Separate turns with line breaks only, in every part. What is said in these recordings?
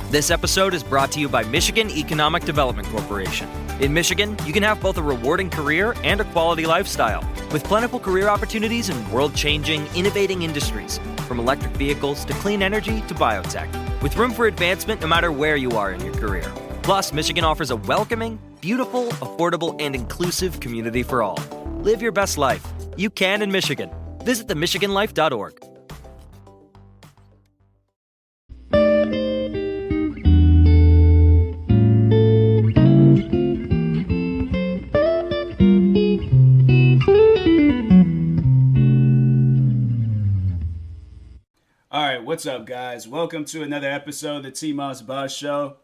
This episode is brought to you by Michigan Economic Development Corporation. In Michigan, you can have both a rewarding career and a quality lifestyle, with plentiful career opportunities in world-changing, innovating industries, from electric vehicles to clean energy to biotech, with room for advancement no matter where you are in your career. Plus, Michigan offers a welcoming, beautiful, affordable, and inclusive community for all. Live your best life. You can in Michigan. Visit themichiganlife.org.
Alright, what's up guys? Welcome to another episode of the TMossBoss Show.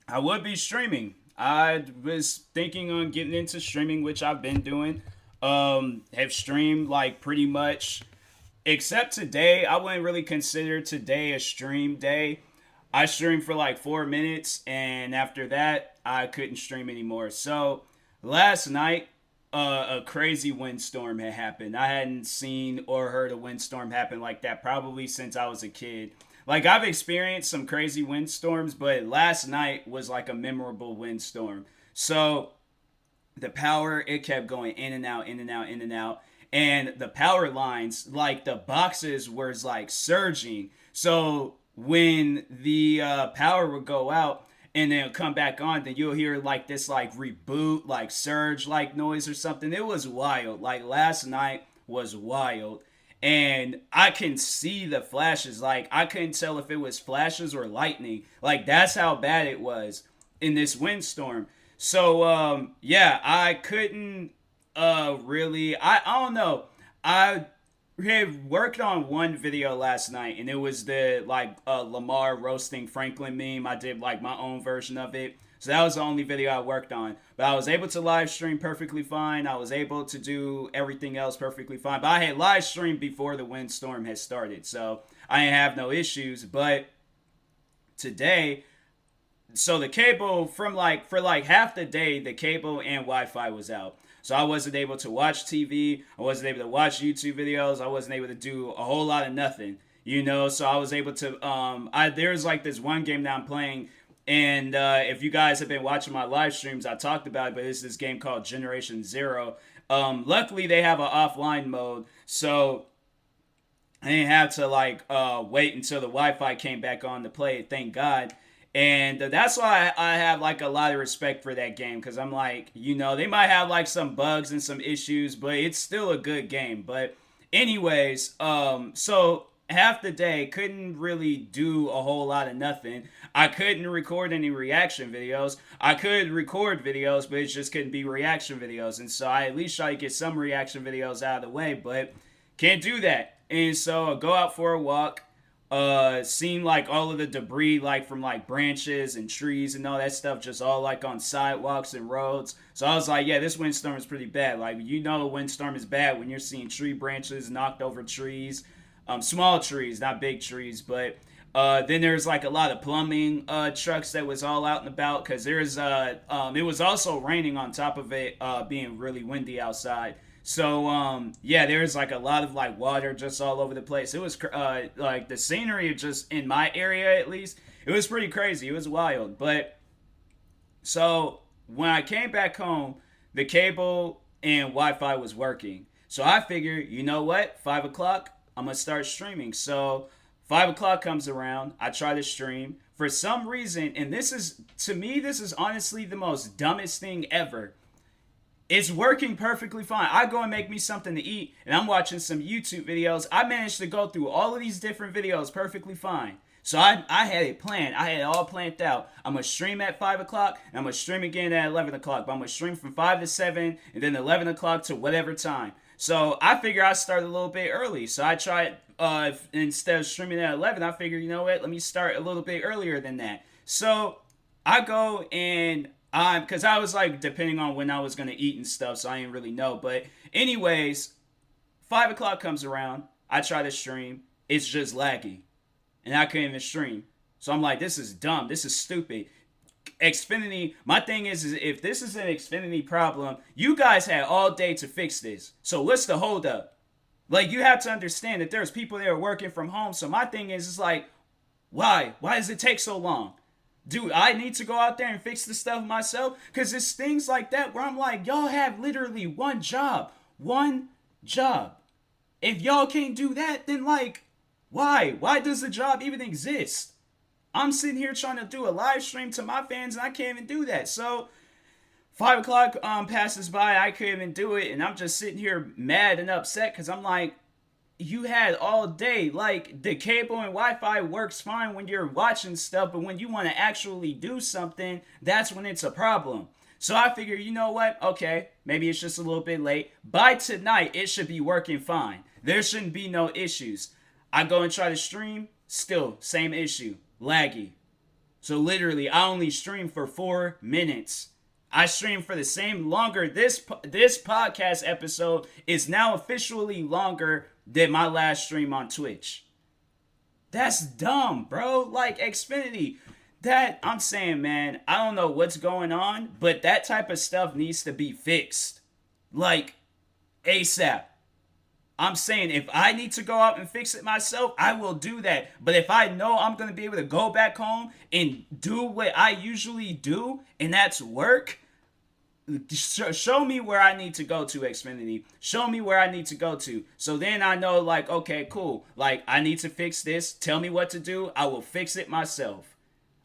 I would be streaming. I was thinking on getting into streaming, which I've been doing. Have streamed like pretty much, except today. I wouldn't really consider today a stream day. I streamed for like 4 minutes, and after that, I couldn't stream anymore. So last night, a crazy windstorm had happened. I hadn't seen or heard a windstorm happen like that probably since I was a kid. Like, I've experienced some crazy windstorms, but last night was like a memorable windstorm. So the power, it kept going in and out, in and out, in and out. And the power lines, like the boxes was like surging. So when the power would go out, and then come back on, then you'll hear like this like reboot, like surge like noise or something. It was wild. Like last night was wild. And I can see the flashes. Like I couldn't tell if it was flashes or lightning. Like that's how bad it was in this windstorm. So yeah, I couldn't really, I don't know. I had worked on one video last night, and it was the like Lamar roasting Franklin meme. I did like my own version of it, so that was the only video I worked on. But I was able to live stream perfectly fine. I was able to do everything else perfectly fine. But I had live streamed before the windstorm had started, so I didn't have no issues. But today, so the cable for like half the day, the cable and Wi-Fi was out. So I wasn't able to watch TV. I wasn't able to watch YouTube videos. I wasn't able to do a whole lot of nothing, you know. So I was able to, there's like this one game that I'm playing. And if you guys have been watching my live streams, I talked about it, but it's this game called Generation Zero. Luckily, they have an offline mode. So I didn't have to like wait until the Wi-Fi came back on to play it, thank God. And that's why I have like a lot of respect for that game, because I'm like, you know, they might have like some bugs and some issues, but it's still a good game. But anyways, so half the day couldn't really do a whole lot of nothing. I couldn't record any reaction videos. I could record videos, but it just couldn't be reaction videos. And so I at least try to get some reaction videos out of the way, but can't do that. And so I go out for a walk. Seen like all of the debris like from like branches and trees and all that stuff just all like on sidewalks and roads. So I was like, yeah, this windstorm is pretty bad. Like, you know, a windstorm is bad when you're seeing tree branches knocked over trees, small trees, not big trees. But then there's like a lot of plumbing trucks that was all out and about, because there's it was also raining on top of it being really windy outside. So, yeah, there's like a lot of like water just all over the place. It was like the scenery just in my area, at least, it was pretty crazy. It was wild. But so when I came back home, the cable and Wi-Fi was working. So I figured, you know what? 5 o'clock, I'm going to start streaming. So 5 o'clock comes around. I try to stream. For some reason, and this is, to me, this is honestly the most dumbest thing ever. It's working perfectly fine. I go and make me something to eat, and I'm watching some YouTube videos. I managed to go through all of these different videos perfectly fine. So I had it planned. I had it all planned out. I'm going to stream at 5 o'clock, and I'm going to stream again at 11 o'clock. But I'm going to stream from 5 to 7, and then 11 o'clock to whatever time. So I figure I start a little bit early. So I tried, instead of streaming at 11, I figure, you know what, let me start a little bit earlier than that. So I go and because I was like, depending on when I was going to eat and stuff, so I didn't really know. But anyways, 5 o'clock comes around. I try to stream. It's just laggy. And I couldn't even stream. So I'm like, this is dumb. This is stupid. Xfinity, my thing is if this is an Xfinity problem, you guys had all day to fix this. So what's the holdup? Like, you have to understand that there's people that are working from home. So my thing is like, why? Why does it take so long? Do I need to go out there and fix the stuff myself? Because it's things like that where I'm like, y'all have literally one job. One job. If y'all can't do that, then like, why? Why does the job even exist? I'm sitting here trying to do a live stream to my fans and I can't even do that. So 5 o'clock passes by, I couldn't even do it, and I'm just sitting here mad and upset because I'm like, you had all day. Like, the cable and Wi-Fi works fine when you're watching stuff, but when you want to actually do something, that's when it's a problem. So I figure, you know what? Okay, maybe it's just a little bit late. By tonight, it should be working fine. There shouldn't be no issues. I go and try to stream, still, same issue, laggy. So literally, I only stream for 4 minutes. I stream for the same longer. This podcast episode is now officially longer than my last stream on Twitch. That's dumb, bro. Like, Xfinity, that, I'm saying, man, I don't know what's going on, but that type of stuff needs to be fixed. Like, ASAP. I'm saying if I need to go out and fix it myself, I will do that. But if I know I'm going to be able to go back home and do what I usually do, and that's work, show me where I need to go to, Xfinity. Show me where I need to go to. So then I know, like, okay, cool. Like, I need to fix this. Tell me what to do. I will fix it myself.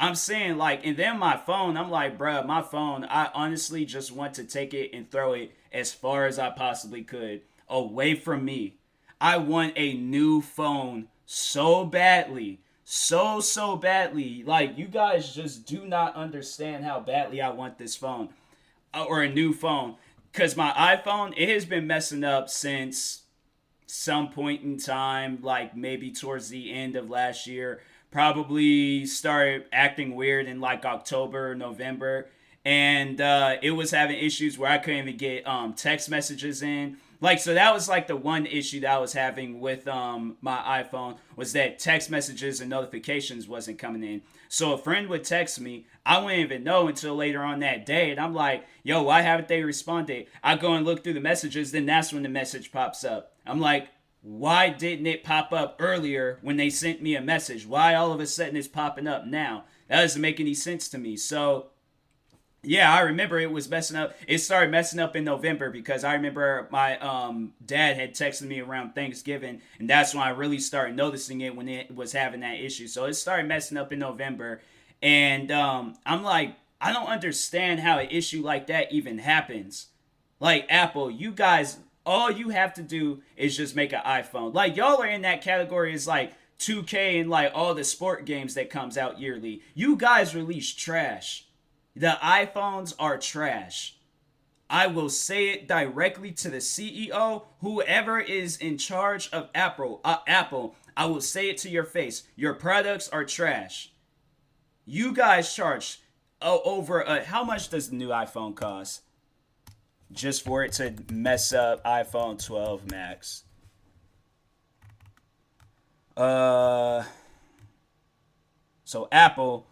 I'm saying, like, and then my phone, I'm like, bruh, my phone, I honestly just want to take it and throw it as far as I possibly could away from me. I want a new phone so badly. So badly. Like, you guys just do not understand how badly I want this phone. Or a new phone. Because my iPhone, it has been messing up since some point in time, like maybe towards the end of last year. Probably started acting weird in like October, November. And it was having issues where I couldn't even get text messages in. Like, so that was like the one issue that I was having with my iPhone, was that text messages and notifications wasn't coming in. So a friend would text me, I wouldn't even know until later on that day, and I'm like, yo, why haven't they responded? I go and look through the messages, then that's when the message pops up. I'm like, why didn't it pop up earlier when they sent me a message? Why all of a sudden it's popping up now? That doesn't make any sense to me. So yeah, I remember it was messing up. It started messing up in November because I remember my dad had texted me around Thanksgiving, and that's when I really started noticing it, when it was having that issue. So it started messing up in November, and I'm like, I don't understand how an issue like that even happens. Like, Apple, you guys, all you have to do is just make an iPhone. Like, y'all are in that category as like 2K and like all the sport games that comes out yearly. You guys release trash. The iPhones are trash. I will say it directly to the CEO, whoever is in charge of Apple. I will say it to your face. Your products are trash. You guys charge over how much does the new iPhone cost? Just for it to mess up iPhone 12 Max. So Apple,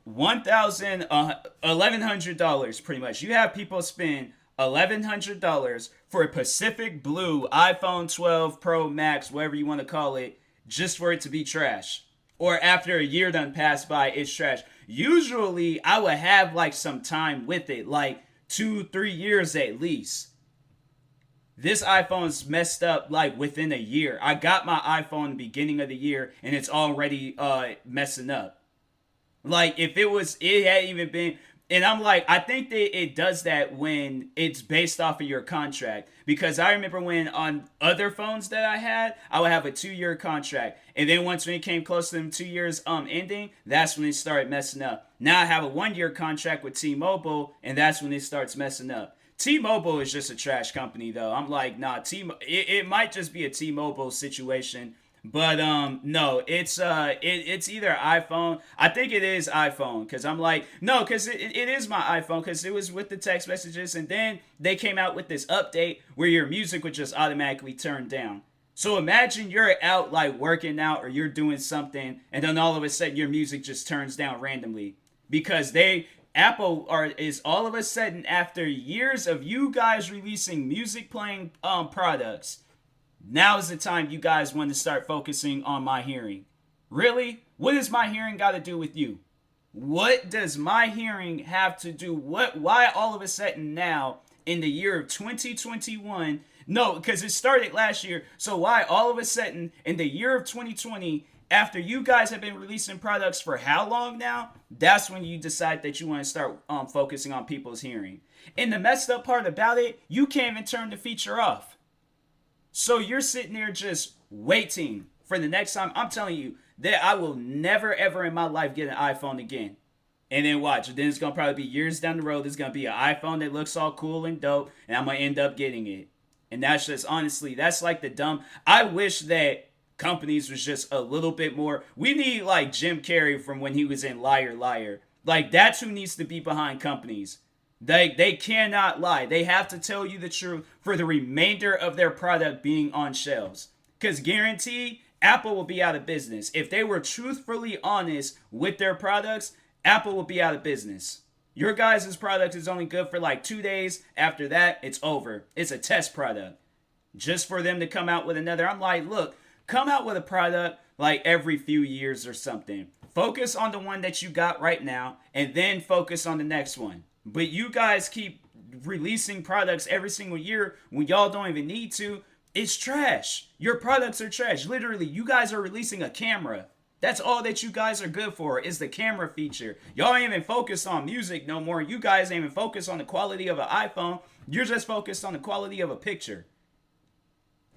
$1,100 pretty much. You have people spend $1,100 for a Pacific Blue iPhone 12 Pro Max, whatever you want to call it, just for it to be trash. Or after a year done passed by, it's trash. Usually, I would have like some time with it, like 2-3 years at least. This iPhone's messed up like within a year. I got my iPhone the beginning of the year, and it's already messing up. Like, if it had even been, and I'm like, I think that it does that when it's based off of your contract. Because I remember when on other phones that I had, I would have a 2-year contract. And then once when it came close to them 2 years ending, that's when it started messing up. Now I have a 1-year contract with T-Mobile, and that's when it starts messing up. T-Mobile is just a trash company, though. I'm like, nah, it might just be a T-Mobile situation. But no, it's either iPhone. I think it is iPhone, because I'm like, no, because it is my iPhone, because it was with the text messages, and then they came out with this update where your music would just automatically turn down. So imagine you're out like working out or you're doing something, and then all of a sudden your music just turns down randomly, because Apple is all of a sudden, after years of you guys releasing music playing products, now is the time you guys want to start focusing on my hearing. Really? What does my hearing got to do with you? What does my hearing have to do? Why all of a sudden now in the year of 2021? No, because it started last year. So why all of a sudden in the year of 2020, after you guys have been releasing products for how long now? That's when you decide that you want to start focusing on people's hearing. And the messed up part about it, you can't even turn the feature off. So you're sitting there just waiting for the next time. I'm telling you that I will never ever in my life get an iPhone again. And then watch. Then it's going to probably be years down the road. There's going to be an iPhone that looks all cool and dope. And I'm going to end up getting it. And that's just, honestly, that's like the dumb. I wish that companies was just a little bit more. We need like Jim Carrey from when he was in Liar Liar. Like, that's who needs to be behind companies. They cannot lie. They have to tell you the truth for the remainder of their product being on shelves. Because guaranteed, Apple will be out of business. If they were truthfully honest with their products, Apple will be out of business. Your guys' product is only good for like 2 days. After that, it's over. It's a test product. Just for them to come out with another. I'm like, look, come out with a product like every few years or something. Focus on the one that you got right now and then focus on the next one. But you guys keep releasing products every single year when y'all don't even need to. It's trash. Your products are trash. Literally, you guys are releasing a camera. That's all that you guys are good for is the camera feature. Y'all ain't even focused on music no more. You guys ain't even focused on the quality of an iPhone. You're just focused on the quality of a picture.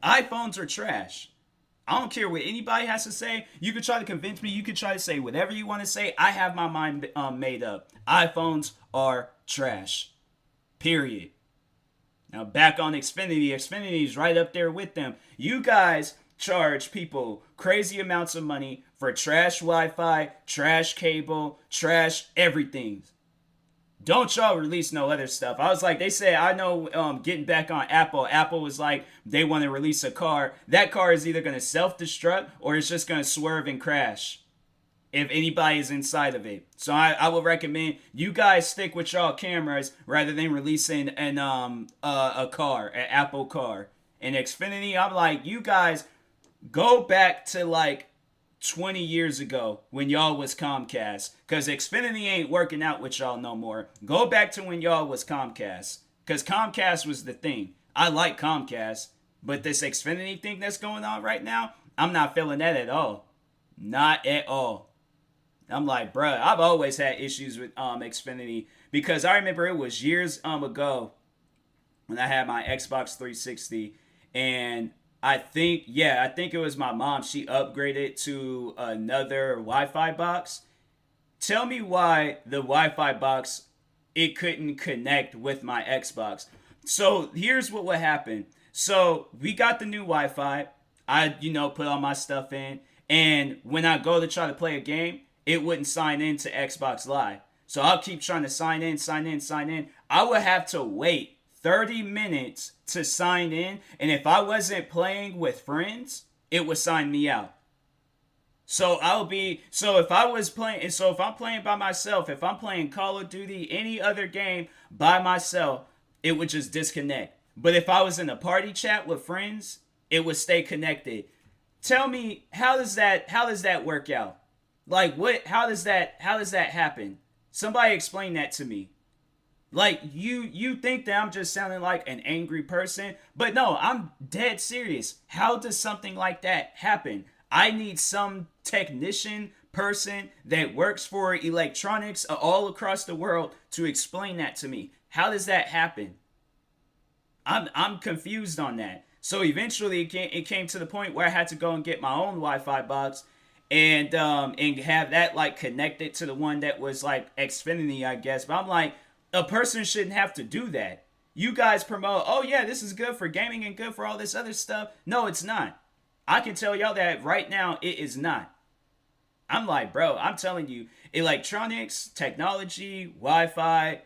iPhones are trash. I don't care what anybody has to say. You can try to convince me. You can try to say whatever you want to say. I have my mind made up. iPhones are trash. Period. Now back on Xfinity. Xfinity is right up there with them. You guys charge people crazy amounts of money for trash Wi-Fi, trash cable, trash everything. Don't y'all release no other stuff. I was like, they said, I know, getting back on Apple, Apple was like, they want to release a car. That car is either going to self-destruct or it's just going to swerve and crash if anybody is inside of it. So I would recommend you guys stick with y'all cameras rather than releasing a car, an Apple car. And Xfinity, I'm like, you guys go back to like 20 years ago when y'all was Comcast, because Xfinity ain't working out with y'all no more. Go back to when y'all was Comcast, because Comcast was the thing. I like Comcast, but this Xfinity thing that's going on right now, I'm not feeling that at all. Not at all. I'm like, bruh, I've always had issues with Xfinity, because I remember it was years ago when I had my Xbox 360, and I think it was my mom. She upgraded to another Wi-Fi box. Tell me why the Wi-Fi box, it couldn't connect with my Xbox. So here's what would happen. So we got the new Wi-Fi. I, put all my stuff in. And when I go to try to play a game, it wouldn't sign in to Xbox Live. So I'll keep trying to sign in. I would have to wait 30 minutes to sign in, and if I wasn't playing with friends, it would sign me out. So if I'm playing by myself, if I'm playing Call of Duty, any other game by myself, it would just disconnect. But if I was in a party chat with friends, it would stay connected. Tell me, how does that work out? Like, how does that happen? Somebody explain that to me. Like, you think that I'm just sounding like an angry person, but no, I'm dead serious. How does something like that happen? I need some technician person that works for electronics all across the world to explain that to me. How does that happen? I'm confused on that. So eventually it came to the point where I had to go and get my own Wi-Fi box and have that like connected to the one that was like Xfinity, I guess. But I'm like, a person shouldn't have to do that. You guys promote, oh yeah, this is good for gaming and good for all this other stuff. No, it's not. I can tell y'all that right now, it is not. I'm like, bro, I'm telling you, electronics, technology, Wi-Fi,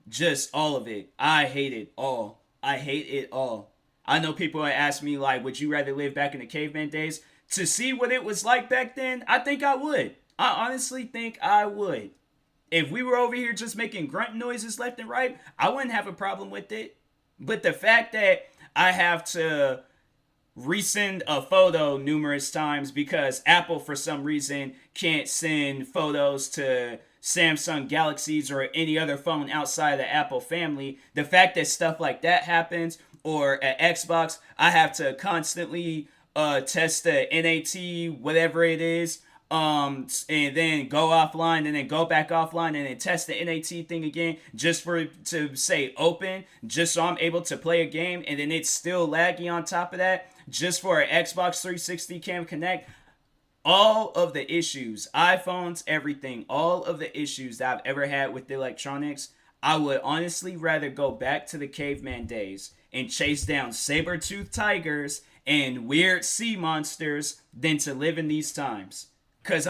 just all of it. I hate it all. I hate it all. I know people ask me, like, would you rather live back in the caveman days? To see what it was like back then, I think I would. I honestly think I would. If we were over here just making grunt noises left and right, I wouldn't have a problem with it. But the fact that I have to resend a photo numerous times because Apple, for some reason, can't send photos to Samsung Galaxies or any other phone outside of the Apple family. The fact that stuff like that happens, or at Xbox, I have to constantly test the NAT, whatever it is, and then go offline and then go back offline and then test the NAT thing again just for it to say open, just so I'm able to play a game, and then it's still laggy on top of that, just for an Xbox 360 Cam Connect. All of the issues, iPhones, everything, all of the issues that I've ever had with the electronics, I would honestly rather go back to the caveman days and chase down saber-toothed tigers and weird sea monsters than to live in these times. Because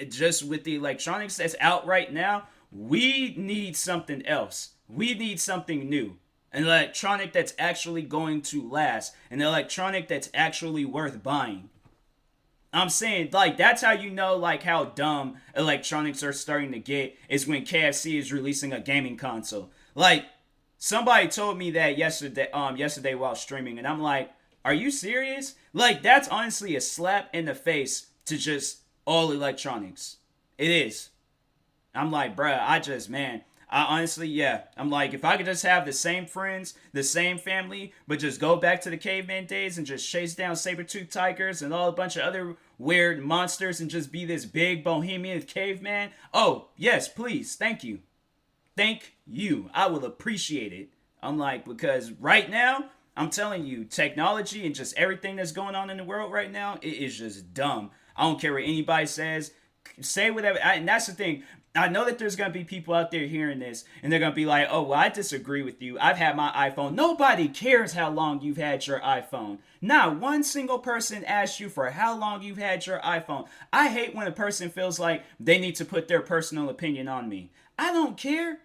just with the electronics that's out right now, we need something else. We need something new. An electronic that's actually going to last. An electronic that's actually worth buying. I'm saying, like, that's how you know, like, how dumb electronics are starting to get, is when KFC is releasing a gaming console. Like, somebody told me that yesterday while streaming, and I'm like, are you serious? Like, that's honestly a slap in the face to just all electronics. It is. I'm like, bruh, I honestly, yeah. I'm like, if I could just have the same friends, the same family, but just go back to the caveman days and just chase down saber-toothed tigers and all a bunch of other weird monsters and just be this big bohemian caveman. Oh, yes, please. Thank you. Thank you. I will appreciate it. I'm like, because right now, I'm telling you, technology and just everything that's going on in the world right now, it is just dumb. I don't care what anybody says. Say whatever. And that's the thing. I know that there's going to be people out there hearing this, and they're going to be like, oh, well, I disagree with you. I've had my iPhone. Nobody cares how long you've had your iPhone. Not one single person asked you for how long you've had your iPhone. I hate when a person feels like they need to put their personal opinion on me. I don't care.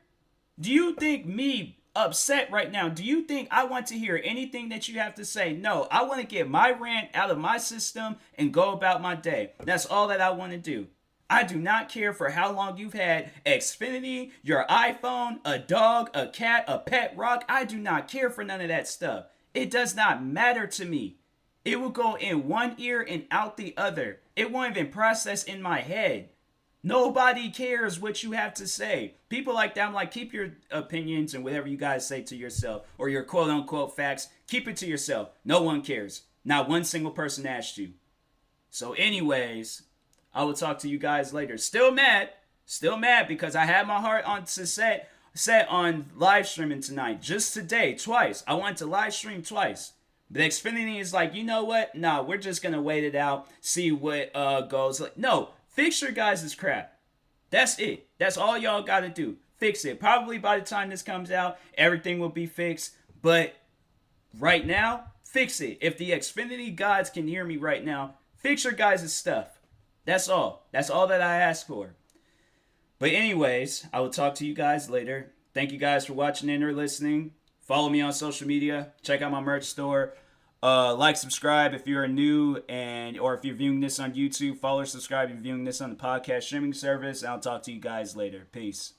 Do you think me upset right now? Do you think I want to hear anything that you have to say? No, I want to get my rant out of my system and go about my day. That's all that I want to do. I do not care for how long you've had Xfinity, your iPhone, a dog, a cat, a pet rock. I do not care for none of that stuff. It does not matter to me. It will go in one ear and out the other. It won't even process in my head. Nobody cares what you have to say. People like that, I'm like, keep your opinions and whatever you guys say to yourself, or your quote-unquote facts, keep it to yourself. No one cares. Not one single person asked you. So anyways, I will talk to you guys later. Still mad because I had my heart on to set on live streaming tonight. Just today, twice. I wanted to live stream twice. But Xfinity is like, you know what? Nah, we're just going to wait it out, see what goes. No, fix your guys' crap. That's it. That's all y'all got to do. Fix it. Probably by the time this comes out, everything will be fixed. But right now, fix it. If the Xfinity gods can hear me right now, fix your guys' stuff. That's all. That's all that I ask for. But anyways, I will talk to you guys later. Thank you guys for watching and or listening. Follow me on social media. Check out my merch store. Like, subscribe if you're new, or if you're viewing this on YouTube. Follow or subscribe if you're viewing this on the podcast streaming service. I'll talk to you guys later. Peace.